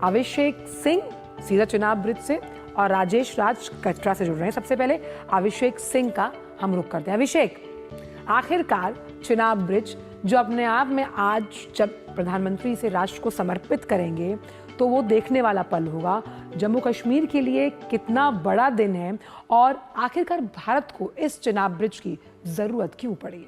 अभिषेक सिंह सीधा चुनाव ब्रिज से और राजेश राज कटरा से जुड़ रहे हैं। सबसे पहले अभिषेक सिंह का हम रुख करते हैं। अभिषेक, आखिरकार चुनाव ब्रिज जो अपने आप में आज जब प्रधानमंत्री से राष्ट्र को समर्पित करेंगे तो वो देखने वाला पल होगा। जम्मू कश्मीर के लिए कितना बड़ा दिन है और आखिरकार भारत को इस चुनाव ब्रिज की जरूरत क्यों पड़ी?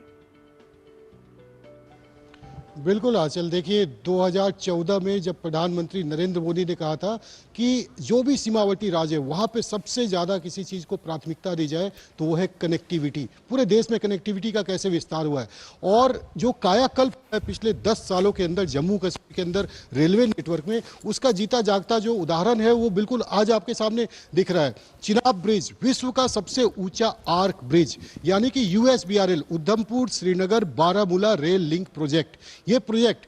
बिल्कुल आंचल, देखिए 2014 में जब प्रधानमंत्री नरेंद्र मोदी ने कहा था कि जो भी सीमावर्ती राज्य है वहाँ पे सबसे ज़्यादा किसी चीज़ को प्राथमिकता दी जाए तो वो है कनेक्टिविटी। पूरे देश में कनेक्टिविटी का कैसे विस्तार हुआ है और जो कायाकल्प है पिछले 10 सालों के अंदर जम्मू कश्मीर के अंदर रेलवे नेटवर्क में, उसका जीता जागता जो उदाहरण है वो बिल्कुल आज आपके सामने दिख रहा है। चिनाब ब्रिज विश्व का सबसे ऊंचा आर्क ब्रिज यानी कि USBRL Udhampur Srinagar Baramulla rail link project. ये प्रोजेक्ट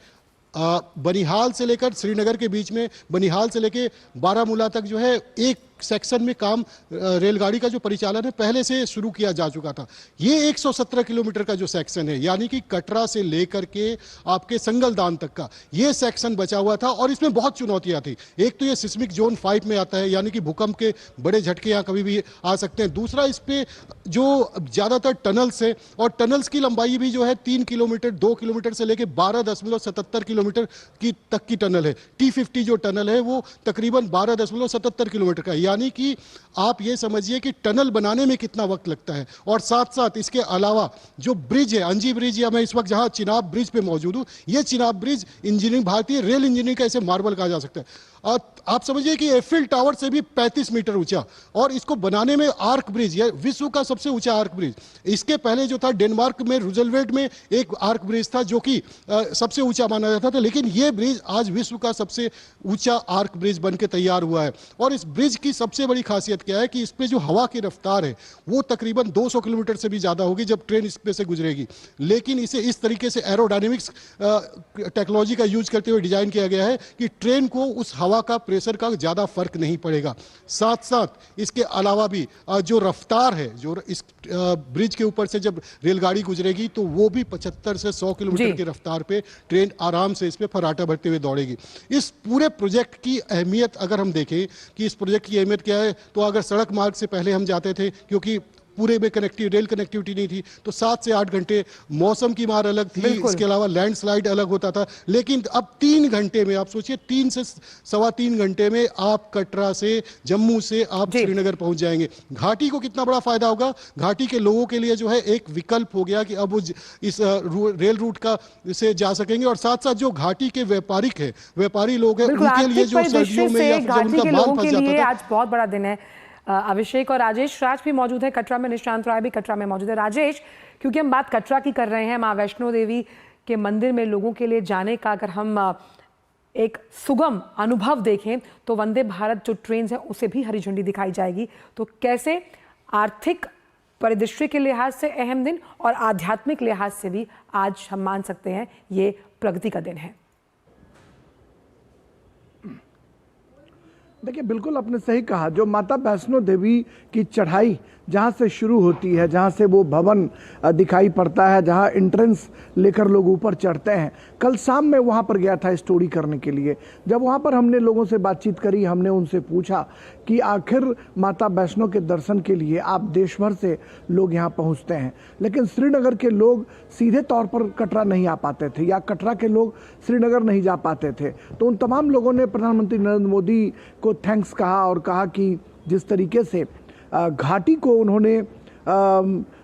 बनिहाल से लेकर श्रीनगर के बीच में, बनिहाल से लेकर बारामूला तक जो है एक सेक्शन में काम रेलगाड़ी का जो परिचालन है पहले से शुरू किया जा चुका था। ये 117 किलोमीटर का जो सेक्शन है यानी कि कटरा से लेकर के आपके संगलदान तक का ये सेक्शन बचा हुआ था और इसमें बहुत चुनौतियां थी। एक तो ये सिस्मिक जोन 5 में आता है यानी कि भूकंप के बड़े झटके यहाँ कभी भी आ सकते हैं। दूसरा, इस पे जो ज्यादातर टनल्स है और टनल्स की लंबाई भी जो है 3 किलोमीटर 2 किलोमीटर से लेकर 12.77 किलोमीटर की तक की टनल है। T50 जो टनल है वो तकरीबन 12.77 किलोमीटर का, यानी कि आप ये समझिए कि टनल बनाने में कितना वक्त लगता है। और साथ साथ इसके अलावा जो ब्रिज है अंजी ब्रिज, या मैं इस वक्त जहां चिनाब ब्रिज पे मौजूद हूं, ये चिनाब ब्रिज इंजीनियरिंग भारतीय रेल इंजीनियरिंग का इसे मार्बल कहा जा सकता है। आप समझिए कि एफिल टावर से भी 35 मीटर ऊंचा, और इसको बनाने में आर्क ब्रिज, यह विश्व का सबसे ऊंचा आर्क ब्रिज। इसके पहले जो था डेनमार्क में रूजलवेल्ट में एक आर्क ब्रिज था जो कि सबसे ऊंचा माना जाता था, लेकिन यह ब्रिज आज विश्व का सबसे ऊंचा आर्क ब्रिज बनकर तैयार हुआ है। और इस ब्रिज की सबसे बड़ी खासियत क्या है कि इस पे जो हवा की रफ्तार है वो तकरीबन 200 किलोमीटर से भी ज्यादा होगी जब ट्रेन इस पे से गुजरेगी, लेकिन इसे इस तरीके से एरोडायनेमिक्स टेक्नोलॉजी का यूज करते हुए डिजाइन किया गया है कि ट्रेन को उस हवा का प्रेशर का ज्यादा फर्क नहीं पड़ेगा। साथ साथ इसके अलावा भी जो रफ्तार है, जो इस ब्रिज के ऊपर से जब रेलगाड़ी गुजरेगी तो वो भी 75 से 100 किलोमीटर की रफ्तार पे ट्रेन आराम से इस पे फर्राटा भरते हुए दौड़ेगी। इस पूरे प्रोजेक्ट की अहमियत अगर हम देखें कि इस प्रोजेक्ट की अहमियत क्या है, तो अगर सड़क मार्ग से पहले हम जाते थे क्योंकि पूरे में रेल कनेक्टिविटी नहीं थी तो 7 से 8 घंटे मौसम की मार अलग थी, इसके अलावा लैंडस्लाइड अलग होता था, लेकिन अब 3 घंटे में, आप सोचिए 3 से सवा 3 घंटे में आप कटरा से, जम्मू से आप श्रीनगर पहुंच जाएंगे। घाटी को कितना बड़ा फायदा होगा, घाटी के लोगों के लिए जो है एक विकल्प हो गया कि अब वो इस रेल रूट का से जा सकेंगे। और साथ साथ जो घाटी के व्यापारी लोग हैं उनके लिए जो सर्दियों में या जब उनका माल फंस जाता था, आज बहुत बड़ा दिन है। अभिषेक और राजेश राज भी मौजूद है कटरा में, निशांत राय भी कटरा में मौजूद है। राजेश, क्योंकि हम बात कटरा की कर रहे हैं, मां वैष्णो देवी के मंदिर में लोगों के लिए जाने का अगर हम एक सुगम अनुभव देखें तो वंदे भारत जो ट्रेन है उसे भी हरी झंडी दिखाई जाएगी। तो कैसे आर्थिक परिदृश्य के लिहाज से अहम दिन और आध्यात्मिक लिहाज से भी आज हम मान सकते हैं ये प्रगति का दिन है? देखिए, बिल्कुल आपने सही कहा। जो माता वैष्णो देवी की चढ़ाई जहाँ से शुरू होती है, जहाँ से वो भवन दिखाई पड़ता है, जहाँ एंट्रेंस लेकर लोग ऊपर चढ़ते हैं, कल शाम मैं वहाँ पर गया था स्टोरी करने के लिए। जब वहाँ पर हमने लोगों से बातचीत करी, हमने उनसे पूछा कि आखिर माता वैष्णो के दर्शन के लिए आप देश भर से लोग यहाँ पहुँचते हैं, लेकिन श्रीनगर के लोग सीधे तौर पर कटरा नहीं आ पाते थे या कटरा के लोग श्रीनगर नहीं जा पाते थे। तो उन तमाम लोगों ने प्रधानमंत्री नरेंद्र मोदी को थैंक्स कहा और कहा कि जिस तरीके से घाटी को उन्होंने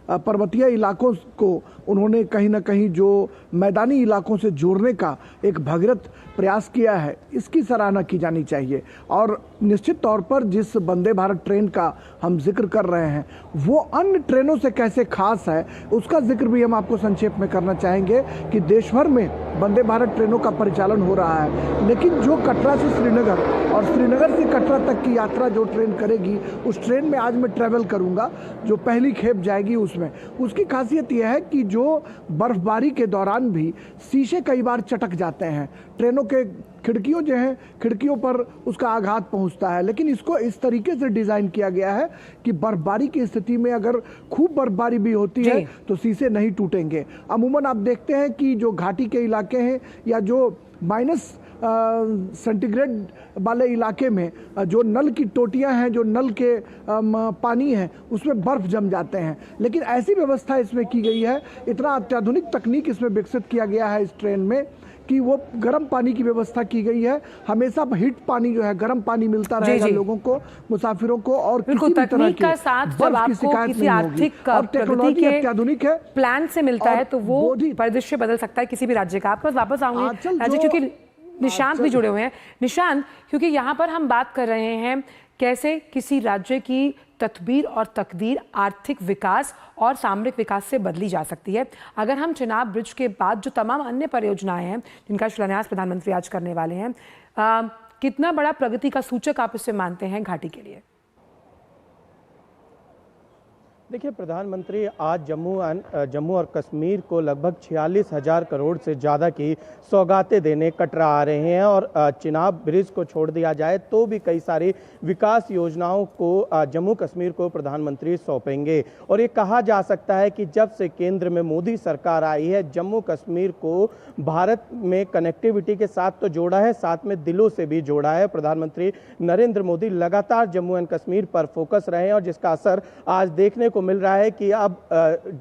पर्वतीय इलाकों को उन्होंने कहीं ना कहीं जो मैदानी इलाकों से जोड़ने का एक भगीरथ प्रयास किया है, इसकी सराहना की जानी चाहिए। और निश्चित तौर पर जिस वंदे भारत ट्रेन का हम जिक्र कर रहे हैं वो अन्य ट्रेनों से कैसे खास है उसका जिक्र भी हम आपको संक्षेप में करना चाहेंगे कि देश भर में वंदे भारत ट्रेनों का परिचालन हो रहा है, लेकिन जो कटरा से श्रीनगर और श्रीनगर से कटरा तक की यात्रा जो ट्रेन करेगी, उस ट्रेन में आज मैं ट्रैवल करूंगा, जो पहली खेप जाएगी उसमें, उसकी खासियत यह है कि जो बर्फबारी के दौरान भी शीशे कई बार चटक जाते हैं, ट्रेनों के खिड़कियों जो हैं, खिड़कियों पर उसका आघात पहुंचता है, लेकिन इसको इस तरीके से डिजाइन किया गया है कि बर्फबारी की स्थिति में अगर खूब बर्फबारी भी होती है तो शीशे नहीं टूटेंगे। अमूमन आप देखते हैं कि जो घाटी के इलाके हैं या जो सेंटीग्रेड वाले इलाके में जो नल की टोटियां हैं, जो नल के पानी है, उसमें बर्फ जम जाते हैं। लेकिन ऐसी व्यवस्था इसमें की गई है, इतना अत्याधुनिक तकनीक इसमें विकसित किया गया है इस ट्रेन में कि वो गर्म पानी की व्यवस्था की गई है। हमेशा हीट पानी जो है, गर्म पानी मिलता रहेगा लोगों को, मुसाफिरों को, और किसी भी तरह का साथ जब आपको किसी आर्थिक प्रगति के अत्याधुनिक है प्लान से मिलता है तो वो परिदृश्य बदल सकता है किसी भी राज्य का। आपके पास वापस आऊंगी क्योंकि निशांत भी जुड़े हुए हैं। निशांत, क्योंकि यहाँ पर हम बात कर रहे हैं कैसे किसी राज्य की तदबीर और तकदीर आर्थिक विकास और सामरिक विकास से बदली जा सकती है। अगर हम चिनाब ब्रिज के बाद जो तमाम अन्य परियोजनाएं हैं जिनका शिलान्यास प्रधानमंत्री आज करने वाले हैं, कितना बड़ा प्रगति का सूचक आप इसे मानते हैं घाटी के लिए? देखिए, प्रधानमंत्री आज जम्मू और कश्मीर को लगभग 46,000 करोड़ से ज़्यादा की सौगातें देने कटरा आ रहे हैं। और चिनाब ब्रिज को छोड़ दिया जाए तो भी कई सारी विकास योजनाओं को जम्मू कश्मीर को प्रधानमंत्री सौंपेंगे। और ये कहा जा सकता है कि जब से केंद्र में मोदी सरकार आई है, जम्मू कश्मीर को भारत में कनेक्टिविटी के साथ तो जोड़ा है, साथ में दिलों से भी जोड़ा है। प्रधानमंत्री नरेंद्र मोदी लगातार जम्मू एंड कश्मीर पर फोकस रहे हैं और जिसका असर आज देखने को मिल रहा है कि अब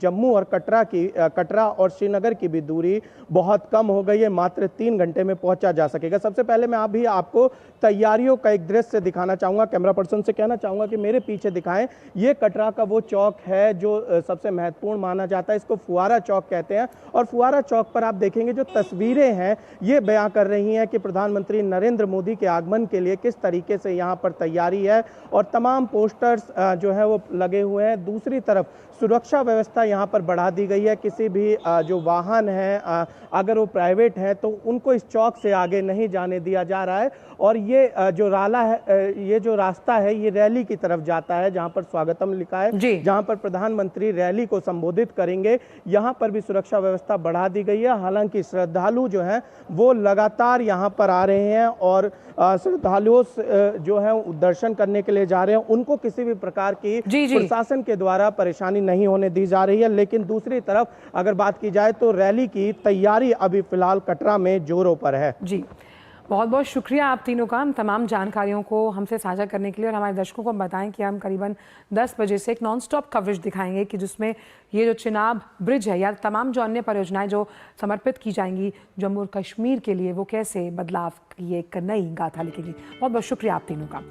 जम्मू और कटरा और श्रीनगर की भी दूरी बहुत कम हो गई है, मात्र 3 घंटे में पहुंचा जा सकेगा। सबसे पहले मैं आपको तैयारियों का एक दृश्य दिखाना चाहूंगा। कैमरा पर्सन से कहना चाहूंगा कि मेरे पीछे दिखाएं। ये कटरा का वो चौक है जो सबसे महत्वपूर्ण माना जाता है, इसको फुआरा चौक कहते हैं। और फुआरा चौक पर आप देखेंगे जो तस्वीरें हैं ये बयां कर रही हैं कि प्रधानमंत्री नरेंद्र मोदी के आगमन के लिए किस तरीके से यहाँ पर तैयारी है और तमाम पोस्टर्स जो है वो लगे हुए हैं। दूसरी तरफ सुरक्षा व्यवस्था यहाँ पर बढ़ा दी गई है। किसी भी जो वाहन है अगर वो प्राइवेट है तो उनको इस चौक से आगे नहीं जाने दिया जा रहा है। और ये जो ये जो रास्ता है ये रैली की तरफ जाता है जहाँ पर स्वागतम लिखा है, जहाँ पर प्रधानमंत्री रैली को संबोधित करेंगे। यहाँ पर भी सुरक्षा व्यवस्था बढ़ा दी गई है। हालांकि श्रद्धालु जो हैं वो लगातार यहाँ पर आ रहे हैं और श्रद्धालुओं जो है दर्शन करने के लिए जा रहे हैं, उनको किसी भी प्रकार की प्रशासन के द्वारा परेशानी नहीं होने दी जा रही है। लेकिन दूसरी तरफ अगर बात की जाए तो रैली की तैयारी अभी फिलहाल कटरा में जोरों पर है। जी, बहुत बहुत शुक्रिया आप तीनों का तमाम जानकारियों को हमसे साझा करने के लिए। और हमारे दर्शकों को बताएं कि हम करीबन 10 बजे से एक नॉन स्टॉप कवरेज दिखाएंगे कि जिसमें ये जो चिनाब ब्रिज है या तमाम जो अन्य परियोजनाएं जो समर्पित की जाएंगी जम्मू और कश्मीर के लिए, वो कैसे बदलाव की एक नई गाथा लिखेगी। बहुत बहुत शुक्रिया आप तीनों का।